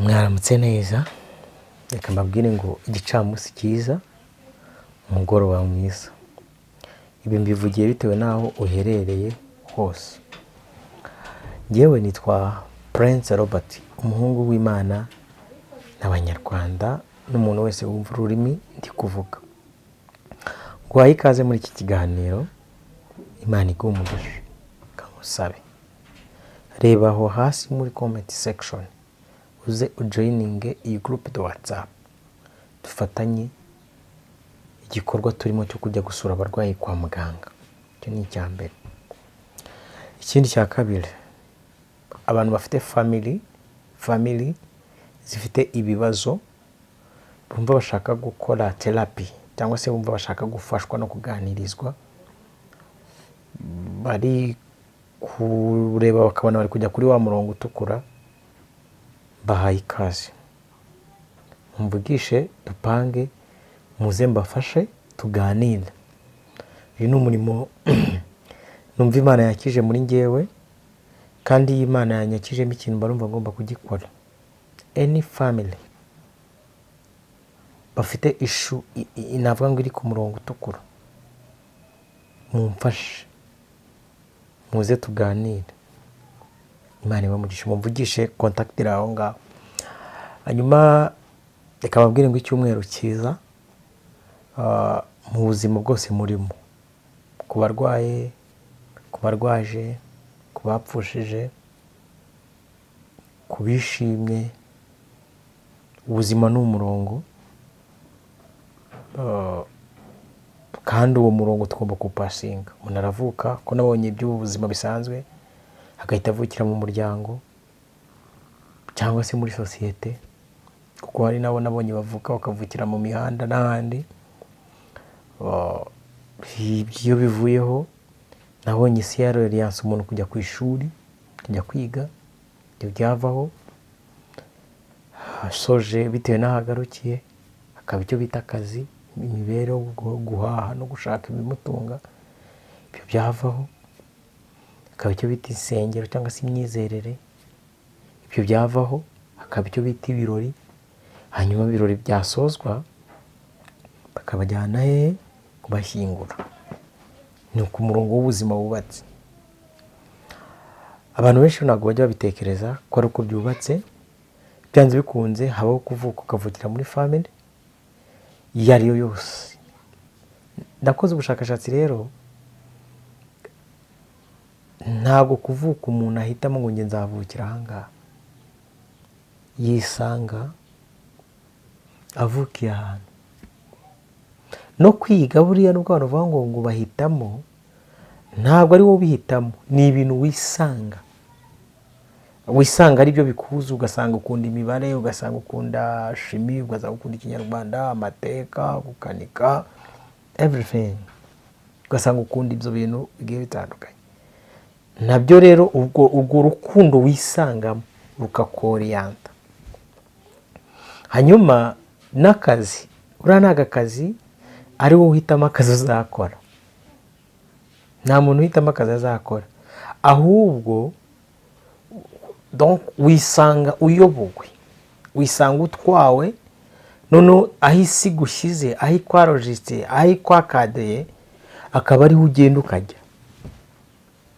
Mwaramutse neza, reka mbabwire ngo igicamunsi cyiza, umugoroba mwiza. Ibi mbivugiye bitewe n'aho uherereye hose. Njyewe nitwa Prince Robert, umuhungu w'Imana n'Abanyarwanda n'umuntu wese wumva ururimi ndi kuvuga. Guhaye ikaze muri iki kiganiro, Imana iguhe umugisha, kamusabe. Reba aho hasi muri comment section, uze ujoininge iyi group de WhatsApp. Dufatanye igikorwa turimo cyo kujya gusura abarwayi kwa muganga. Icyo ni icya mbere. Ikindi cya kabiri, abantu bafite family zifite ibibazo, bumva bashaka gukora therapy cyangwa se bumva bashaka gufashwa no kuganirizwa, bari kureba bakabona bari kujya kuri wa murongo utukura, bahaye ikaze. Mvugishe, dupange, muze mbafashe, tuganire. Uyu ni umurimo numva Imana yakije muri njyewe, kandi iyi Imana yanyakijemo ikintu barumva ngomba kugikora. Any family bafite issue inavuga ngo iri ku murongo utukura, mumfashe, muze tuganire. Imana ibamugisha. Mumvugishe, contactira aho ngaho. Hanyuma reka babwire ngo icyumweru cyiza mu buzima bwose murimo, ku barwaye, ku barwaje, ku bapfushije, ku bishimye. Ubuzima ni umurongo, kandi uwo murongo tugomba kupasinga. Umuntu aravuka, ko nabonye iby'ubuzima bisanzwe, agahita avukira mu muryango cyangwa se muri sosiyete, kuko hari nabo nabonye bavuka bakavukira mu mihanda n'ahandi. Iyo bivuyeho, nabonye isi yaroriyanse umuntu kujya ku ishuri, kujya kwiga, ibyo byavaho. Asoje bitewe n'ahagarukiye, akaba icyo bita akazi, imibereho, guhaha no gushaka ibimutunga, ibyo byavaho. Akaba icyo bita insengero cyangwa se imyizerere, ibyo byavaho. Akaba icyo bita ibirori. Hanyuma ibirori byasozwa, bakabajyana hehe? Kubashyingura. Ni ku murongo w'ubuzima wubatse. Abantu benshi ntabwo bajya babitekereza ko ari uko byubatse. Byanze bikunze habaho kuvuka ukavukira muri family iyo ari yo yose. Ndakoze ubushakashatsi rero, ntabwo kuvuka umuntu ahitamo ngo njye nzavukira ahangaha. Yisanga avukiye ahantu. No kwiga buriya nubwo abantu bavuga ngo bahitamo, ntabwo ari wowe ubihitamo, ni ibintu wisanga. Wisanga ari byo bikuza, ugasanga ukunda imibare, ugasanga ukunda shimi, ugasanga ukunda ikinyarwanda, amateka, gukanika, everything. Ugasanga ukunda ibyo bintu bigiye bitandukanye. Nabyo rero ubwo rukundo wisangamo rukakoriyanta. Hanyuma n'akazi, uriya ni akazi, ari wowe uhitamo akazi uzakora. Nta muntu uhitamo akazi azakora. Ahubwo donc wisanga uyobowe, wisanga utwawe, none aho isi gushyize, aho ikwarojiste, aho ikwakadeye, akaba ariho ugenda ukajya.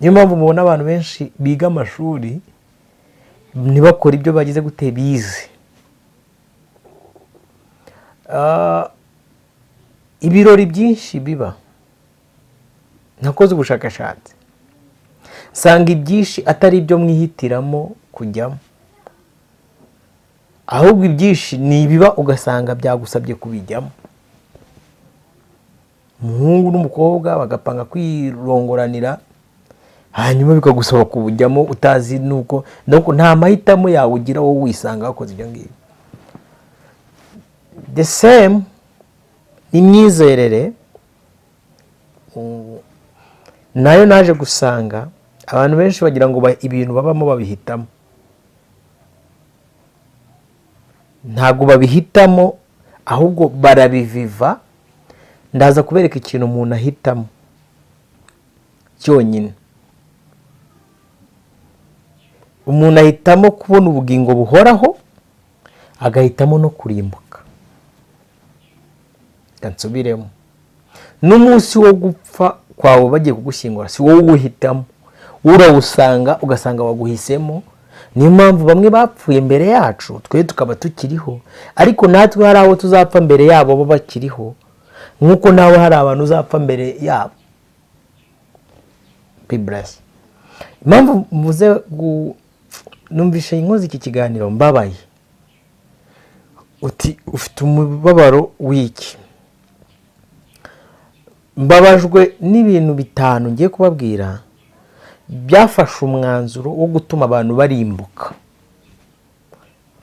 Niyo mpamvu mubona abantu benshi biga amashuri ntibakora ibyo bagize gute bize. Ibirori byinshi biba, nakoze ubushakashatsi, sanga ibyinshi atari ibyo mwihitiramo kujyamo, ahubwo ibyinshi ni ibiba ugasanga byagusabye kubijyamo. Umuhungu n'umukobwa bagapanga kwirongoranira, hanyuma bikagusaba kubujyamo utazi nuko nta mahitamo yawe ugira wowe wisanga wakoze ibyo ngibyo. The same imyizerere nayo naje gusanga abantu benshi bagira ngo ibintu babamo babihitamo. Ntabwo babihitamo, ahubwo barabiviva. Ndaza kubereka ikintu umuntu ahitamo cyonyine. Umuntu ahitamo kubona ubugingo buhoraho, agahitamo no kurimbuka. Nsubiremo, n'umunsi wo gupfa kwawe bagiye kugushyingura si wowe uwuhitamo, urawusanga ugasanga waguhisemo. Niyo mpamvu bamwe bapfuye mbere yacu twe tukaba tukiriho, ariko natwe hari aho tuzapfa mbere yabo bo bakiriho, nk'uko nawe hari abantu uzapfa mbere yabo. Be blessed. Impamvu mvuze numvishe inkozi iki kiganiro mbabaye, uti ufite umubabaro w'iki? Mbabajwe n'ibintu 5 ngiye kubabwira byafashe umwanzuro wo gutuma abantu barimbuka.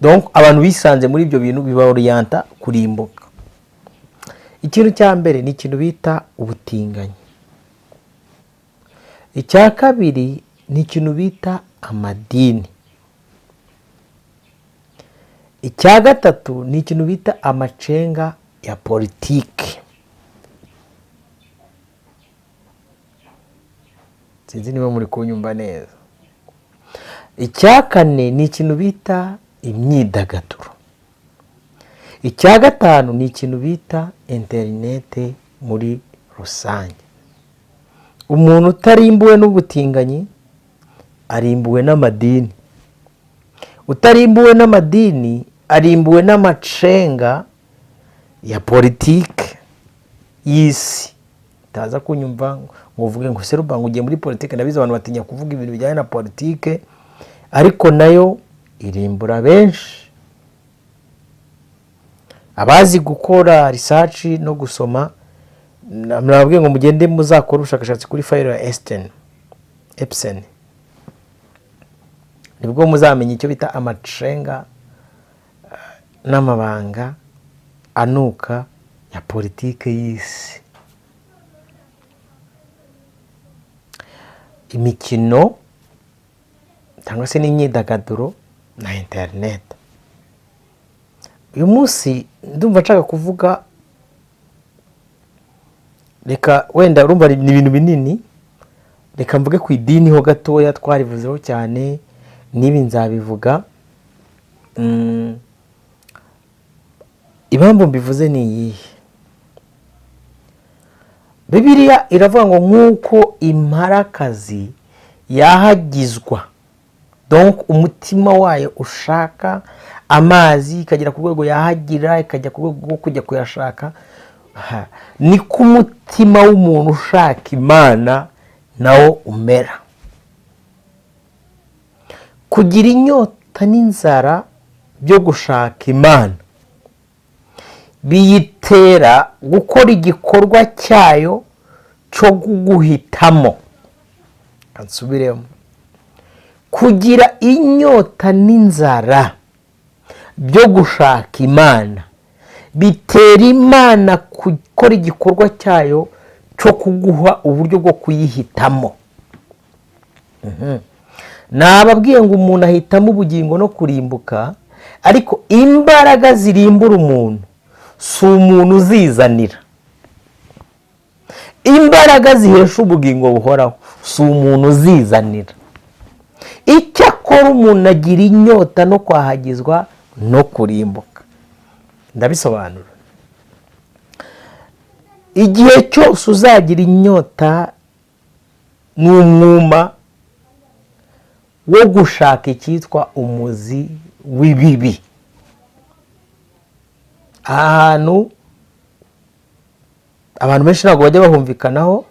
Donc abantu bisanze muri ibyo bintu bibaorienta kurimbuka. Ikintu cya mbere ni ikintu bita ubutinganyi. Icya kabiri ni ikintu bita amadini. Icya gatatu ni ikintu bita amacenga ya politiki. Sinzi niba muri kunyumva neza. Icya kane ni ikintu bita imyidagaduro. Icya gatanu ni ikintu bita interinete muri rusange. Umuntu utarimbuwe n'ubutinganyi arimbuwe n'amadini. Utarimbuwe n'amadini arimbuwe n'amacenga ya politiki y'isi. Taza kunyumva ngo uvuge ngo seruba ngo ugiye muri politiki, nabize abantu batinya kuvuga ibintu bijyanye na politiki, ariko nayo irimbura benshi. Abazi gukora research no gusoma, nababwiye ngo mugende muzakora ubushakashatsi kuri file ya Epstein, nibwo muzamenya icyo bita amacenga n'amabanga anuka ya politiki y'isi. Imikino cyangwa se n'imyidagaduro na internet. Uyu munsi ndumva nshaka kuvuga, reka wenda urumva ni ibintu binini, reka mvuge ku idini ho gatoya, twarivuzeho cyane, nibi nzabivuga. Impamvu mbivuze ni iyihe? Bibiliya iravuga ngo nk'uko imparakazi yahagizwa, donc umutima wayo ushaka amazi ikagera ku rwego yahagira, ikajya ku rwego rwo kujya kuyashaka, ni ku mutima w'umuntu ushaka Imana nawo umera. Kugira inyota n'inzara byo gushaka Imana biyitera gukora igikorwa cyayo cyo guhitamo. Kansubiremo, kugira inyota n'inzara byo gushaka Imana bitera Imana gukora igikorwa cyayo cyo kuguha uburyo bwo kuyihitamo. Nababwiye ngo umuntu ahitamo ubugingo no kurimbuka, ariko imbaraga zirimbura umuntu si umuntu uzizanira. Imbaraga zihesha ubugingo buhoraho si umuntu uzizanira. Icyakora umuntu agira inyota no kwahagizwa no kurimbuka. Ndabisobanura. Igihe cyose uzagira inyota n'umwuma wo gushaka icyitwa umuzi w'ibibi. Ahantu abantu benshi ntabwo bajya bahumvikanaho,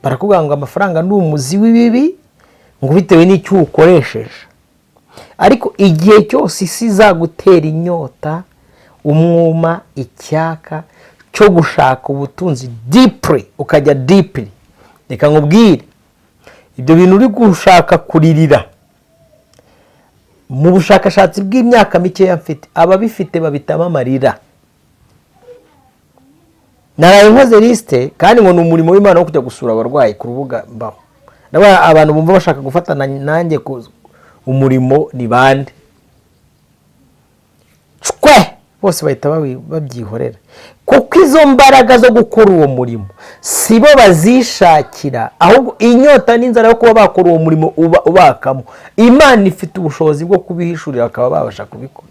barakubwira ngo amafaranga ni umuzi w'ibibi ngo bitewe n'icyo ukoresheje. Ariko igihe cyose isi izagutera inyota, umwuma, icyaka cyo gushaka ubutunzi deeply, ukajya deeply, reka nkubwire, ibyo bintu uri gushaka kuririra, mu bushakashatsi bw'imyaka mikeya mfite, ababifite babitamo amarira. Naraye nkoze liste kandi ngo ni umurimo w'Imana wo kujya gusura abarwayi ku rubuga mbaho. Ndabona abantu bumva bashaka gufatana nanjye ku umurimo ni bande. Bose bahita babyihorera. Kuko izo mbaraga zo gukora uwo murimo sibo bazishakira, ahubwo inyota n'inzara yo kuba bakora uwo murimo ubakamo. Imana ifite ubushobozi bwo kubihishurira akaba babasha kubikora.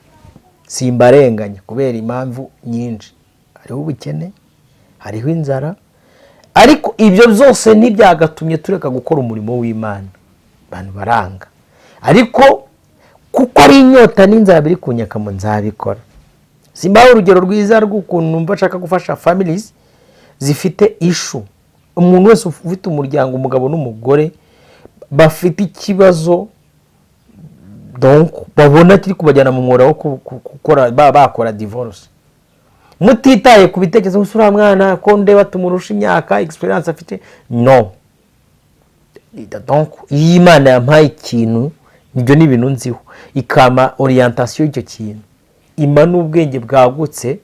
simbarenganya kubera impamvu nyinshi, hariho ubukene, hariho inzara, ariko ibyo byose ntibyagatumye tureka gukora umurimo w'Imana. Abantu baranga, ariko kuko ari inyota n'inzara biri kunyakamo nzabikora. Simbaho urugero rwiza rw'ukuntu numva nshaka gufasha families zifite issue. Umuntu wese ufite umuryango, umugabo n'umugore bafite ikibazo, donc babona kiri kubajyana mu mwora wo gukora bakora divorce, mutitaye ku bitekerezo usura mwana ko ndeba tumurusha imyaka experience afite. No, donc Imana yampaye ikintu, ibyo ni ibintu nziho, ikama orientation y'icyo kintu, ima n'ubwenge bwagutse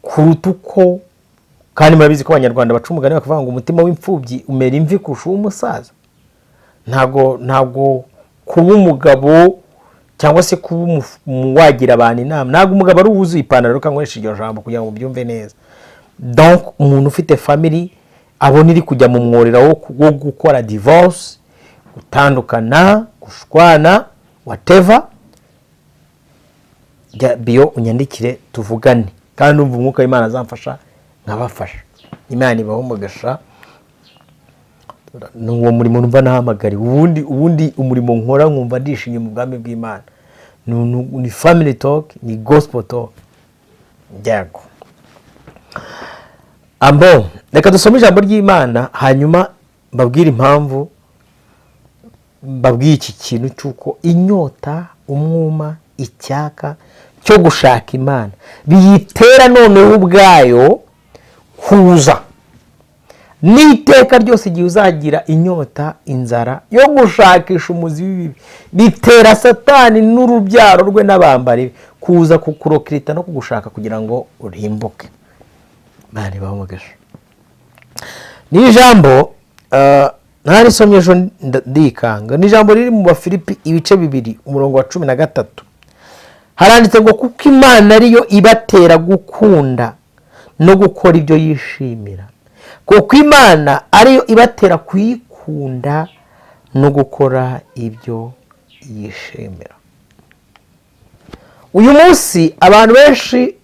kuruta uko. Kandi murabizi ko Abanyarwanda baca umugani bakavuga ngo umutima w'imfubyi umera imvi kurusha uw'umusaza. Ntabwo kuba umugabo cyangwa se kuba wagira abantu inama, ntabwo umugabo ari uwuzuye ipantaro kankoresha iryo jambo kugira ngo mubyumve neza. Donc umuntu ufite family abona iri kujya mu mworera wo gukora divorce, gutandukana, gushwana, whatever, bio unyandikire tuvugane, kandi umva umwuka w'Imana azamfasha nkabafasha. Imana ibaho umugisha. N'uwo murimo numva nahamagari, ubundi umurimo nkora nkumva ndishimye mu bwami bw'Imana. Ni family talk, ni gospel talk. Yego. Ambo, reka dusome ijambo ry'Imana hanyuma mbabwire impamvu mbabwiye iki kintu cy'uko inyota, umwuma, icyaka cyo gushaka Imana biyitera noneho ubwayo kuza. N'iteka ryose igihe uzagira inyota, inzara yo gushakisha umuzi w'ibibi, bitera Satani n'urubyaro rwe n'abambari kuza kukurokirita no kugushaka kugira ngo urimbuke. Bari bamugesha. Ni ijambo narisomye ejo ndikanga. Ni ijambo riri mu Bafilipi ibice 2 umurongo wa 13. Haranditse ngo kuko Imana ariyo ibatera gukunda no gukora ibyo yishimira. Kuko Imana ariyo ibatera kuyikunda no gukora ibyo yishimira. Uyu munsi abantu benshi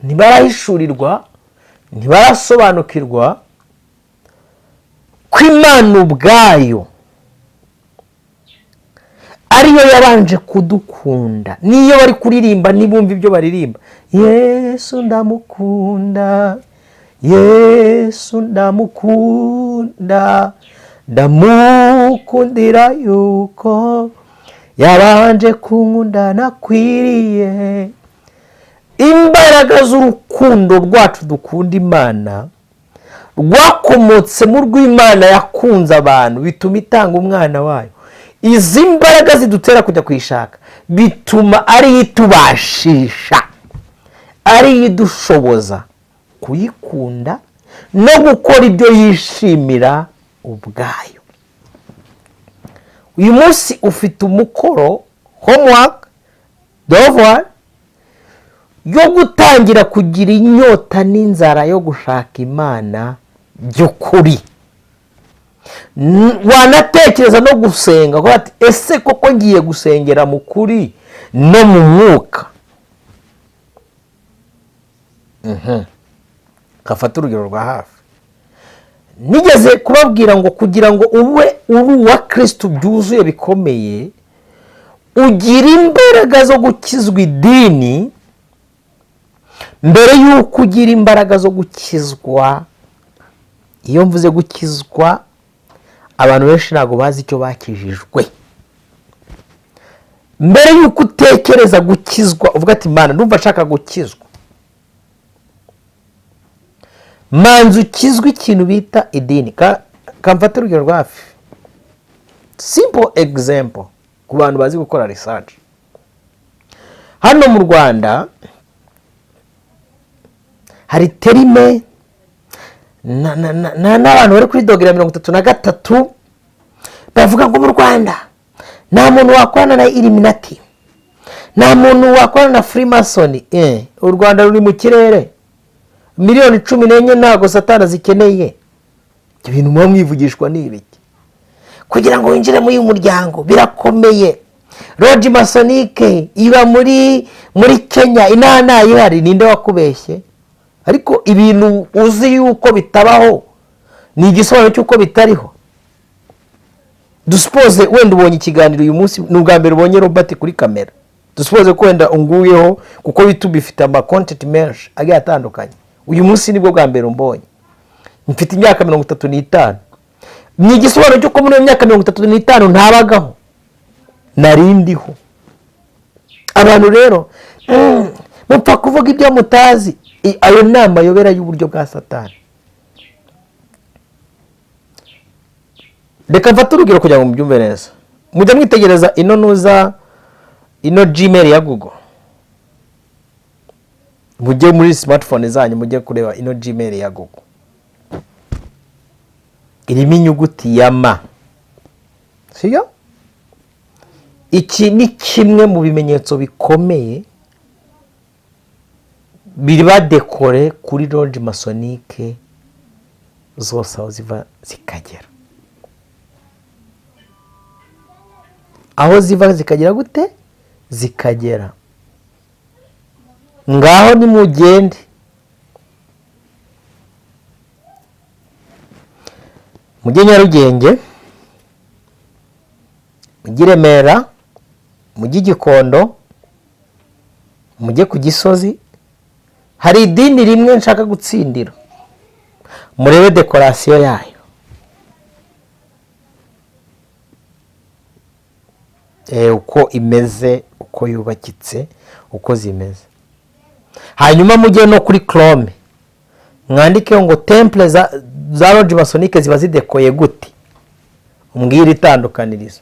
ntibarahishurirwa, ntibarasobanukirwa ko Imana ubwayo ariyo yabanje kudukunda. Niyo bari kuririmba nibumva ibyo baririmba, Yesu ndamukunda, Yesu ndamukunda, ndamukundira yuko yabanje kunkunda nakwiriye. Imbaraga z'urukundo rwacu dukunda Imana rwakomotse mu rw'Imana yakunze abantu bituma itanga umwana wayo. Izi mbaraga zidutera kujya kwishaka bituma ari itubashisha, ari idushoboza kuyikunda no gukora ibyo yishimira ubwayo. Uyu munsi ufite umukoro, homework, devoir, yo gutangira kugira inyota n'inzara yo gushaka Imana by'ukuri. Wanatekereza no gusenga ko ati ese koko ngiye gusengera mu kuri no mu mwuka. Kafata urugero rwa hafi. Nigeze kubabwira ngo kugira ngo ube uwa Kristo byuzuye bikomeye, ugira imbaraga zo gukizwa idini mbere y'uko ugira imbaraga zo gukizwa. Iyo mvuze gukizwa, abantu benshi ntabwo bazi icyo bakijijwe. Mbere y'uko utekereza gukizwa uvuga ati Imana ndumva nshaka gukizwa, manzi ukizwe ikintu bita idini. Kamfata urugero rwa hafi, simple example ku bantu bazi gukora research. Hano mu Rwanda hari terime n'abantu bari kuri dogere 33 bavuga ngo mu Rwanda nta muntu wakorana na Illuminati, nta muntu wakorana na Freemason. U Rwanda ruri mu kirere, miliyoni 14 ntago Satani zikeneye. Ibintu mwa mwivugishwa n'ibiki kugira ngo winjire muri uyu muryango birakomeye. Lodge Masonique iba muri Kenya, inana ihari. Ninde wakubeshye? Ariko ibintu uzi yuko bitabaho ni igisobanuro cy'uko bitariho. Dusuppose wenda ubonye ikiganiro uyu munsi, n'ubwa mbere ubonye Robert kuri kamera. Dusuppose ko wenda unguyeho kuko YouTube ifite ama content menshi agiye atandukanye. Uyu munsi nibwo bwa mbere umbonye. Mfite imyaka 35. Ni igisobanuro cy'uko muri imyaka 35 ntabagaho. Narindiho. Abantu rero mupfa kuvuga ibyo mutazi. Ayo nama yobera y'uburyo bwa Satani. Reka mfate urugero kugira ngo mubyumve neza. Mujya mwitegereza ino Gmail ya Google. Mujye muri smartphone zanyu mujye kureba ino Gmail ya Google. Irimo inyuguti ya M. Siyo? Iki ni kimwe mu bimenyetso bikomeye biri badekore kuri Lodge Masonique zose aho ziva zikagera. Aho ziva zikagera gute? Zikagera. Ngaho ni mugende. Mujye Nyarugenge, mujye Remera, mujye Gikondo, mujye ku Gisozi. Hari idini rimwe nshaka gutsindira. Murebe dekorasiyo yayo. Uko imeze, uko yubakitse, uko zimeze. Hanyuma mujye no kuri Chrome. Mwandike ngo temple za Lodge Masonique ziba zidekoye gute. Umbwira itandukanirizo.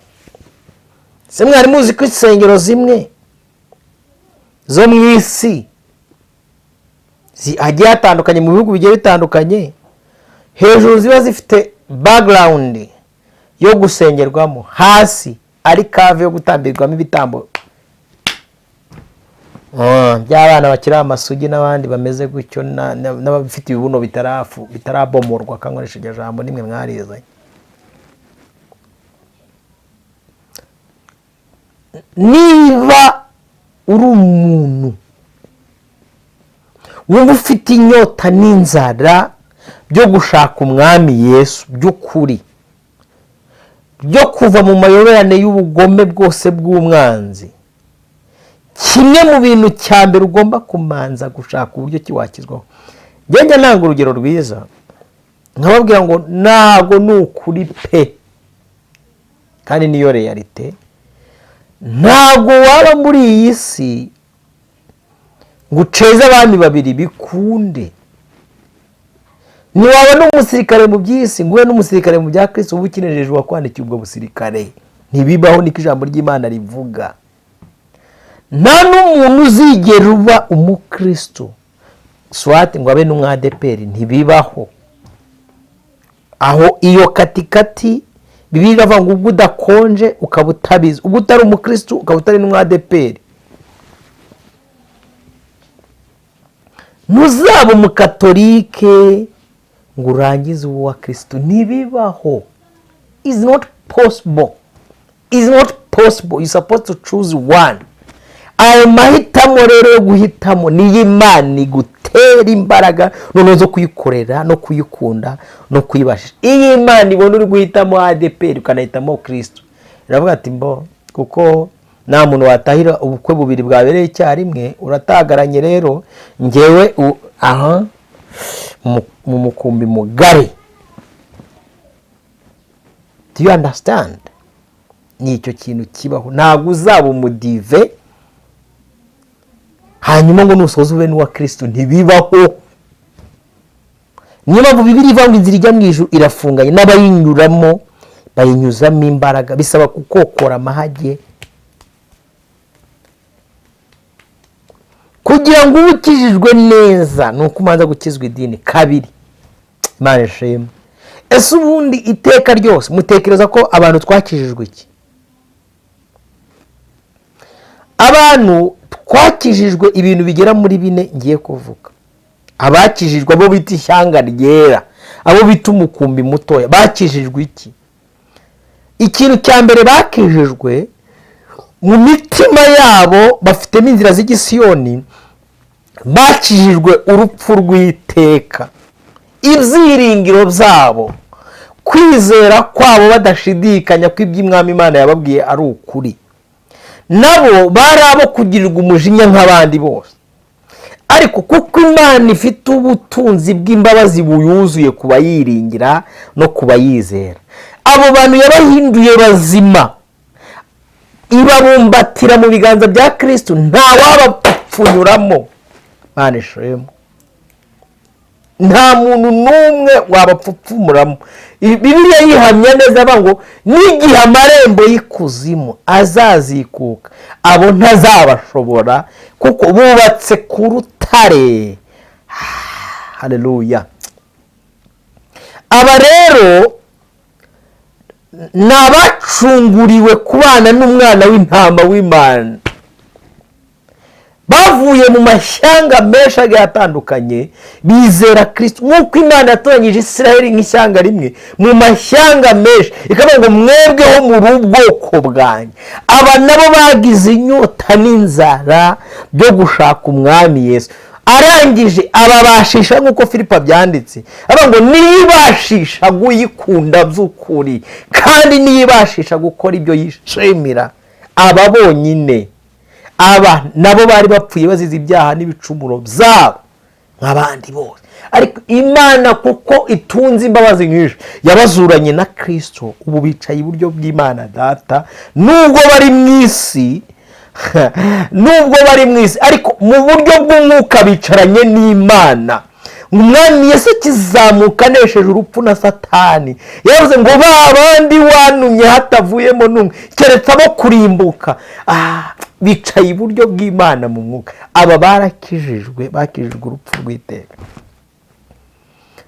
Se mwari muzi ko insengero zimwe zo mu isi hagiye hatandukanye mu bihugu bigiye bitandukanye, hejuru ziba zifite background yo gusengerwamo, hasi ari kave yo gutambirwamo ibitambo by'abana bakiri amasugi n'abandi bameze gutyo, n'abafite ibibuno bitarabomorwa kankoresha iryo jambo nimwe mwarizanye. Niba uri umuntu wumva ufite inyota n'inzara byo gushaka umwami Yesu by'ukuri, byo kuva mu mayoberane y'ubugome bwose bw'umwanzi, kimwe mu bintu cya mbere ugomba kumanza gushaka uburyo ki wakizwaho. Njye nanga urugero rwiza nkababwira ngo nago ni ukuri pe, kandi niyo realite. Ntago waba muri iyi si ngo uceze abami babiri bikunde. Niwaba n'umusirikare mu by'isi nguwe n'umusirikare mu bya Kristo ubu ukinejeje wakwandikiye ubwo busirikare. Ntibibaho niko ijambo ry'Imana rivuga. Nta n'umuntu uzigera uba umukristo swati ngo abe n'umwadeperi, ntibibaho. Aho iyo katikati Bibiliya iravuga ngo ubwo udakonje ukaba utabizi, ubwo utari umukristo ukaba utari n'umwadeperi. Ntuzaba umukatolike ngo urangize uwa Kristo, ntibibaho. Is not possible. Is not possible. You're supposed to choose one. Ayo mahitamo rero yo guhitamo ni Imana igutera imbaraga noneho zo kuyikorera no kuyikunda no kuyibasha. Iyi Imana ibona uri guhitamo ADPR ukanahitamo Kristo, iravuga ati mbo kuko nta muntu watahira ubukwe bubiri bwabereye icyarimwe, uratagaranye rero ngewe mu mukumbi mugari. Do you understand? Ni icyo kintu kibaho. Ntabwo uzaba umudive hanyuma ngo nusoze ube n'uwa Kristo, ntibibaho. Niyo mpamvu Bibiliya ivuga ngo inzira ijya mu ijuru irafunganye, n'abayinyuramo bayinyuzamo imbaraga, bisaba kukokora amahage kugira ngo ube ukijijwe neza. Ni uko umanza gukizwa idini kabiri. Imana ishimwe. Ese ubundi iteka ryose mutekereza ko abantu twakijijwe iki? Abantu twakijijwe ibintu bigera muri 4 ngiye kuvuga. Abakijijwe abo bita ishyanga ryera, abo bita umukumbi mutoya, bakijijwe iki? Ikintu cya mbere bakijijwe mu mitima yabo bafitemo inzira z'igisiyoni, bakijijwe urupfu rw'iteka. Ibyiringiro byabo, kwizera kwabo badashidikanya ko iby'Umwami Imana yababwiye ari ukuri. Nabo bari abo kugirirwa umujinya nk'abandi bose, ariko kuko Imana ifite ubutunzi bw'imbabazi buyuzuye ku bayiringira no ku bayizera, abo bantu yabahinduye bazima, ibabumbatira mu biganza bya Kristo, nta wabapfunyuramo. Imana ishimwe. Nta muntu n'umwe wabapfupfumuramo. Bibiliya yihamya neza avuga ngo n'igihe amarembo y'ikuzimu azazikuka, abo ntazabashobora, kuko bubatse ku rutare. Haleluya. Aba rero ni abacunguriwe kubana n'umwana w'intama w'Imana, bavuye mu mashyanga menshi agiye atandukanye, bizera Kristo. Nk'uko Imana yatoranyije Isiraheli nk'ishyanga rimwe mu mashyanga menshi, ikavuga ngo mwebweho muri ubwoko bwanjye. Aba nabo bagize inyota n'inzara byo gushaka umwami Yesu. Arangije ababashisha, nk'uko Filipo abyanditse, avuga ngo niyibashisha guyikunda by'ukuri, kandi niyibashisha gukora ibyo yishimira. Aba bonyine, aba nabo bari bapfuye bazize ibyaha n'ibicumuro byabo nk'abandi bose, ariko Imana kuko itunze imbabazi nyinshi yabazuranye na Kristo. Ubu bicaye iburyo bw'Imana Data, nubwo bari mu isi ariko mu buryo bw'umwuka bicaranye n'Imana. Umwami Yesu akizamuka anesheje urupfu na Satani, yavuze ngo ba bandi wanumye hatavuyemo n'umwe keretse abo kurimbuka. Bicaye iburyo bw'Imana mu mwuka. Aba bakijijwe urupfu rw'iteka.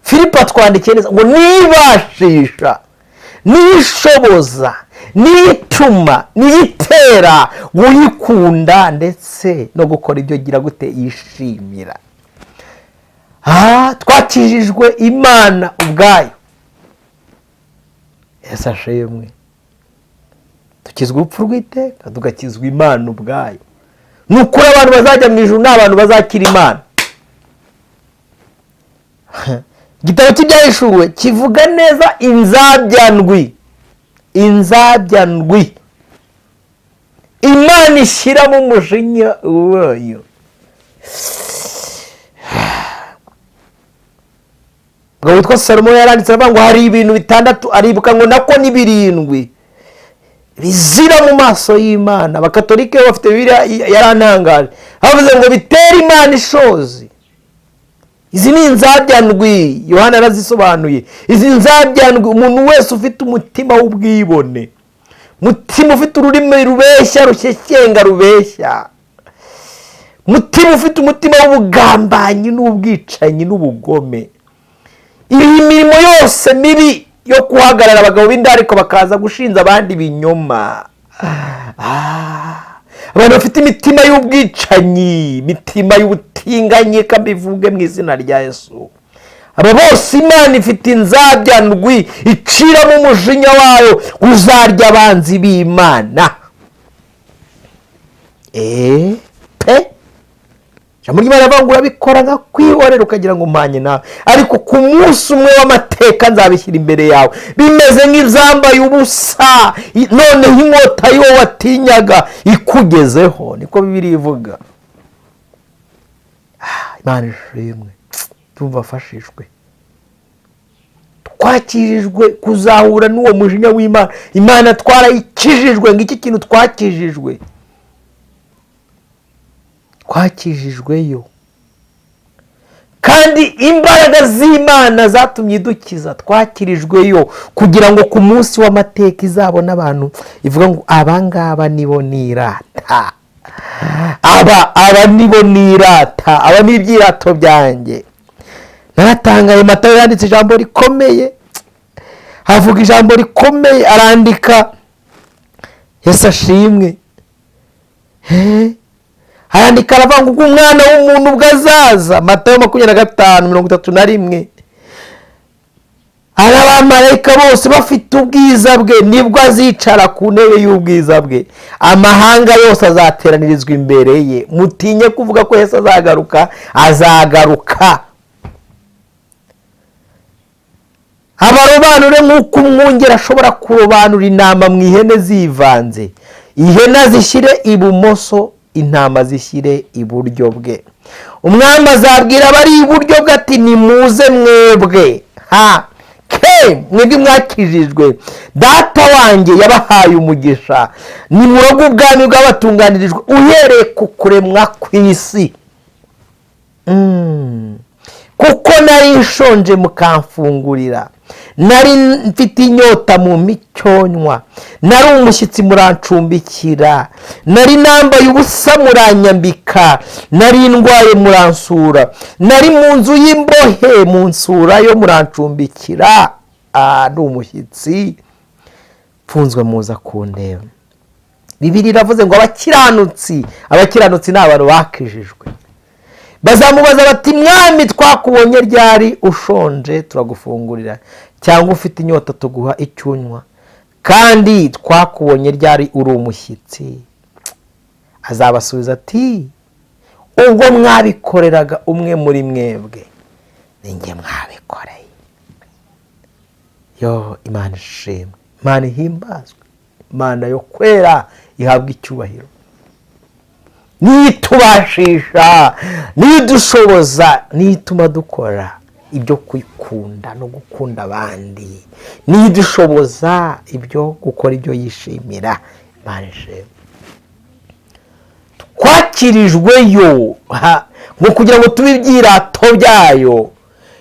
Filipo atwandikiye neza ngo nibashisha, nishoboza, nituma, niyitera guyikunda ndetse no gukora ibyo gira gute yishimira. Twakijijwe Imana ubwayo. Yesu ashimwe. Dukizwa urupfu rw'iteka, tugakizwa Imana ubwayo. Nukuri abantu bazajya mu ijuru n'abantu bazakira Imana. Igitabo cy'Ibyahishuwe kivuga neza inzabyandwi Imana ishyiramo umujinya wayo. Ngo witwa Salomo yaranditse avuga ngo hari ibintu 6, aribuka ngo nako ni 7 bizira mu maso y'Imana. Abakatolike bafite Bibiliya yarantangaje, havuze ngo bitera Imana ishozi. Izi ni inzabyandwi, Yohana arazisobanuye. Izi nzabyandwi, umuntu wese ufite umutima w'ubwibone, mutima ufite ururimi rubeshya, rushyeshyenga rubeshya, mutima ufite umutima w'ubugambanyi n'ubwicanyi n'ubugome, iyi mirimo yose mibi yo guhagarara abagabo b'indariko bakaza gushinja abandi binyoma. Abantu bafite imitima y'ubwicanyi, imitima y'ubutinganyi, kambivuge mu izina rya Yesu. Aba bose Imana ifite inzabyandwi iciramo umujinya wayo, uzarya abanzi b'Imana. Jambo ry'Imana avuga ngo urabikora nka kwihorera ukagira ngo mpanye nawe, ariko ku munsi umwe w'amateka nzabishyira imbere yawe bimeze nk'ibyambaye ubusa, noneho inkota y'uwo watinyaga ikugezeho. Niko Bibiliya ivuga. Imana ishimwe. Tumva afashijwe. Twakijijwe kuzahura n'uwo mujinya w'Imana. Imana twarayikijijwe. Ngiki kintu twakijijwe. Twakijijweyo, kandi imbaraga z'Imana zatumye idukiza. Twakirijweyo kugira ngo ku munsi w'amateka izabona abantu ivuga ngo abangaba nibo nirata, aba nibo nirata, aba ni ibyirato byanjye. Naratangaye. Matayo yanditse ijambo rikomeye, havuga ijambo rikomeye, arandika. Yesu ashimwe. Arandika aravuga ngo umwana w'umuntu ubwo azaza, Matayo 25:31, abamarayika bose bafite ubwiza bwe nibwo azicara ku ntebe y'ubwiza bwe, amahanga yose azateranirizwa imbere ye. Mutinye kuvuga ko Yesu azagaruka, azagaruka. Abarobanure nk'uko umwungeri ashobora kurobanura intama mu ihene zivanze. Ihene zishyire ibumoso, intama zishyire iburyo bwe. Umwami azabwira abari iburyo bwe ati nimuze mwebwe, mwebwe mwakijijwe, data wanjye yabahaye umugisha, nimuroge ubwami bw'abatunganirijwe uhereye ku kuremwa kw'isi. Kuko nari nshonje mukamfungurira, nari mfite inyota mumpa icyo nywa, nari umushyitsi murancumbikira, nari nambaye ubusa muranyambika, nari ndwaye muransura, nari mu nzu y'imbohe munsurayo murancumbikira. Ni umushyitsi mfunzwe muza kundeba. Bibiliya iravuze ngo abakiranutsi ni abantu bakijijwe. Bazamubaza bati mwami twakubonye ryari ushonje turagufungurira, cyangwa ufite inyota tuguha icyo unywa, kandi twakubonye ryari uri umushyitsi? Azabasubiza ati ubwo mwabikoreraga umwe muri mwebwe ni njye mwabikoreye. Imana ishimwe, Imana ihimbazwe, Imana yo kwera ihabwa icyubahiro. Nitubashisha, nidushoboza, nituma dukora ibyo kwikunda no gukunda abandi, nidushoboza ibyo gukora ibyo yishimira. Imana ishimwe. Twakirijweyo ngo kugira ngo tube ibyirato byayo.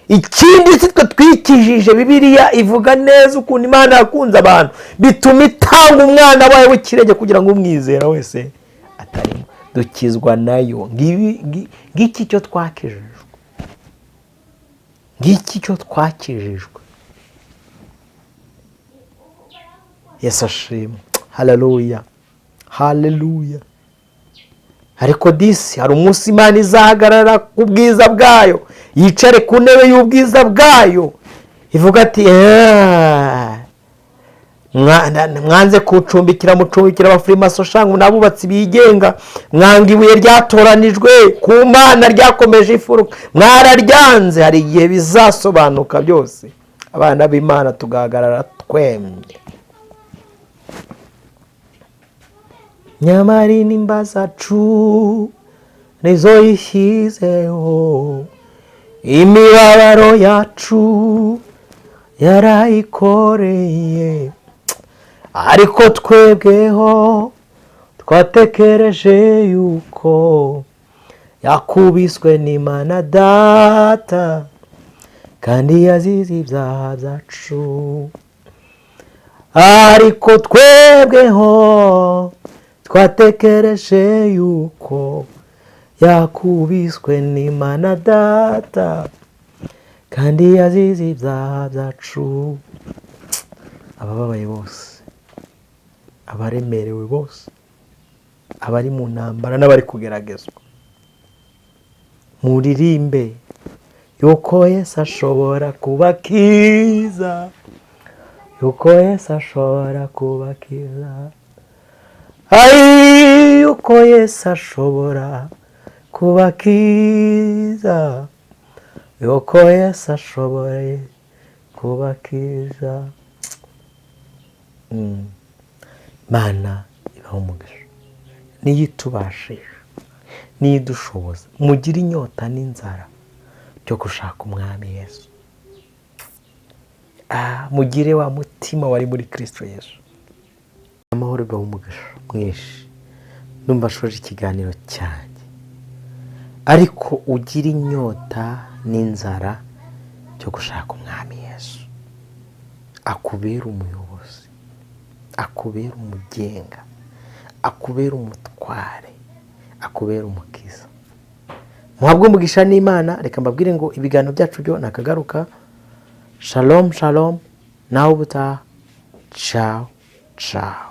Ikindi si twe twikijije. Bibiliya ivuga neza ukuntu Imana yakunze abantu, bituma itanga umwana wayo w'ikirenge kugira ngo umwizera wese atarimo. Dukizwa nayo. Ngiki cyo twakijijwe, ngiki cyo twakijijwe. Yesu ashimwe. Haleluya, haleluya. Ariko disi hari umunsi Imana izahagarara ku bwiza bwayo, yicare ku ntebe y'ubwiza bwayo, ivuga ati mwanze kucumbikira mucumbikira abafurimaso shangu n'abubatsi bigenga, mwanga ibuye ryatoranijwe ku Mana ryakomeje ifuruka, mwararyanze. Hari igihe bizasobanuka byose, abana b'Imana tugahagarara twemye. Nyamara intimba zacu nizo yishyizeho, imibabaro yacu yarayikoreye, ariko twebweho twatekereje yuko yakubiswe n'Imana Data, kandi yazize ibyaha byacu. Ariko twebweho twatekereje yuko yakubiswe n'Imana Data, kandi yazize ibyaha byacu. Abababaye bose, abaremerewe bose, abari mu ntambara n'abari kugeragezwa, muririmbe yuko Yesu ashobora kubakiza, yuko Yesu ashobora kubakiza. Yuko Yesu ashobora kubakiza, yuko Yesu ashoboye kubakiza. Mana ibaho umugisha, niyo itubashije, niyo idushoboza. Mugire inyota n'inzara byo gushaka umwami Yesu. Mugire wa mutima wari muri Kristo Yesu. Amahoro ibaho umugisha mwinshi. Numva shoje ikiganiro cyanjye, ariko ugira inyota n'inzara byo gushaka umwami Yesu. Akubera umuyobozi, akubera umugenga, akubera umutware, akubera umukiza. Muhabwe umugisha n'Imana. Reka mbabwire ngo ibiganiro byacu byo nakagaruka. Shalom shalom, nawe ubutaha. Ciao ciao.